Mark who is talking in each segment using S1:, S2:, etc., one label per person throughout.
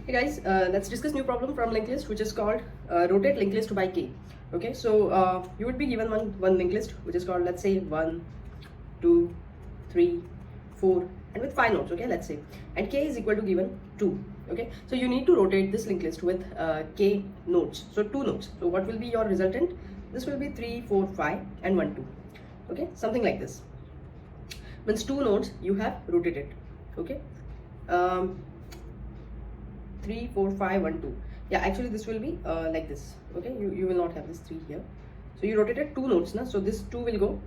S1: Hey guys, let's discuss new problem from linked list which is called rotate linked list by k. Okay, so you would be given one linked list which is called, let's say, 1, 2, 3, 4 and with 5 nodes. Okay, let's say, and k is equal to given 2. Okay, so you need to rotate this linked list with k nodes, so 2 nodes. So what will be your resultant? This will be 3, 4, 5 and 1, 2. Okay, something like this. Means 2 nodes you have rotated. Okay, 3, 4, 5, 1, 2. Yeah, actually this will be like this. Okay, you will not have this 3 here. So you rotated 2 nodes now, so this 2 will go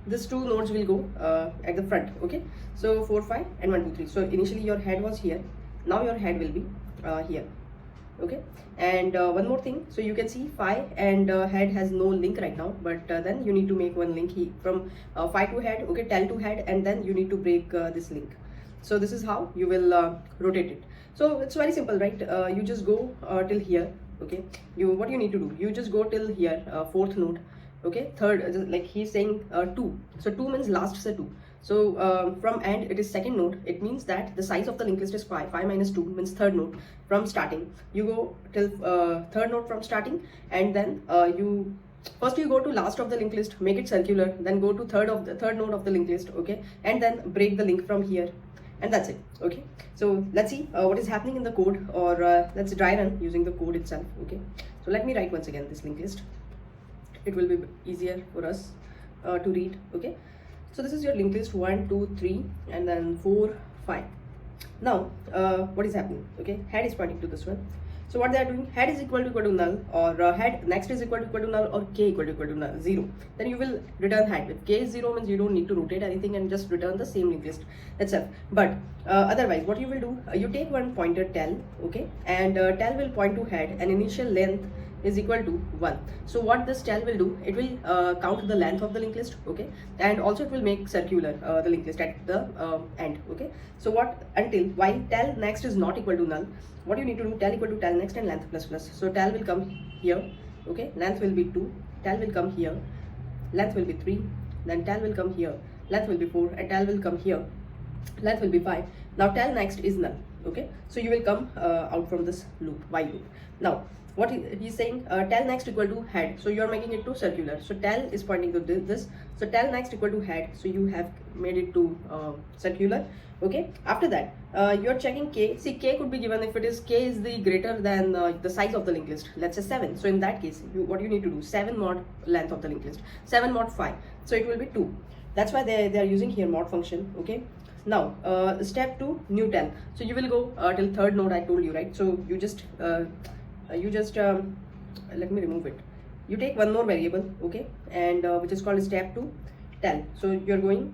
S1: this 2 nodes will go at the front. Okay, so 4, 5 and 1, 2, 3. So initially your head was here, now your head will be here. Okay, and one more thing, so you can see 5 and head has no link right now, but then you need to make one link from 5 to head, okay, tail to head, and then you need to break this link. So this is how you will rotate it. So it's very simple, right? You just go till here. Okay, what you need to do, you just go till here, 4th node. Okay, third, like he's saying 2, so 2 means last set 2. So from end it is 2nd node. It means that the size of the linked list is 5 minus 2 means 3rd node from starting. You go till 3rd node from starting, and then first you go to last of the linked list, make it circular, then go to third node of the linked list. Okay, and then break the link from here, and that's it. Okay, so let's see what is happening in the code, or let's dry run using the code itself. Okay, so let me write once again this linked list. It will be easier for us to read. Okay, so this is your linked list 1, 2, 3 and then 4, 5. Now what is happening? Okay, head is pointing to this one. So what they are doing, head is equal to null, or head next is equal to null, or k equal to null, 0. Then you will return head. If k is 0 means you don't need to rotate anything and just return the same linked list itself. But otherwise what you will do, you take one pointer tail, okay, and tail will point to head, and initial length is equal to 1. So what this tail will do, it will count the length of the linked list, okay, and also it will make circular the linked list at the end. Okay, so what, until while tail next is not equal to null, what you need to do, tail equal to tail next and length plus plus. So tail will come here, okay, length will be 2, tail will come here, length will be 3, then tail will come here, length will be 4, and tail will come here, length will be 5. Now tail next is null. Okay, so you will come out from this loop, while loop. Now what he's saying, tail next equal to head, so you are making it to circular. So tail is pointing to this, so tail next equal to head, so you have made it to circular. Okay, after that you are checking k. See, k could be given if it is k is the greater than the size of the linked list, let's say 7. So in that case what you need to do, 7 mod length of the linked list, 7 mod 5, so it will be 2. That's why they are using here mod function. Okay, now step 2, new tail. So you will go till 3rd node, I told you, right? So you just let me remove it. You take one more variable, okay, and which is called step 2 tail. So you're going,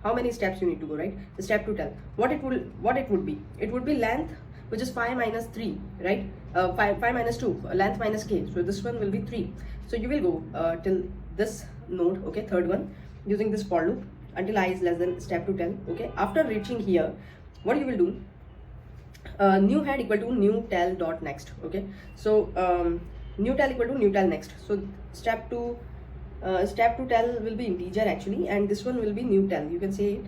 S1: how many steps you need to go, right? The step 2 tail, what it would be, it would be length, which is 5 minus 3, right? 5 minus 2, length minus k, so this one will be 3. So you will go till this node, okay, 3rd one, using this for loop until I is less than step 2 tail. Okay, after reaching here, what you will do, new head equal to new tail dot next. Okay, so new tail equal to new tail next. So step 2 tail will be integer actually, and this one will be new tail. You can say it,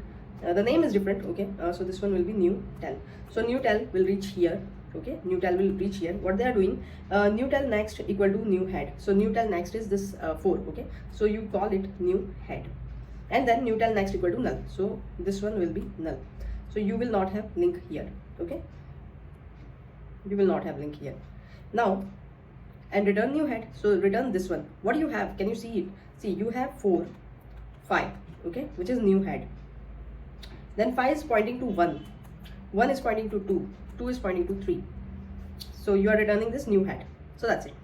S1: the name is different. Okay, so this one will be new tail. So new tail will reach here. Okay, new tail will reach here. What they are doing, new tail next equal to new head. So new tail next is this 4. Okay, so you call it new head, and then new tail next equal to null. So this one will be null. So you will not have link here. Okay, you will not have link here. Now, and return new head. So return this one. What do you have? Can you see it? See, you have 4, 5, okay, which is new head. Then 5 is pointing to 1, 1 is pointing to 2, 2 is pointing to 3. So you are returning this new head. So that's it.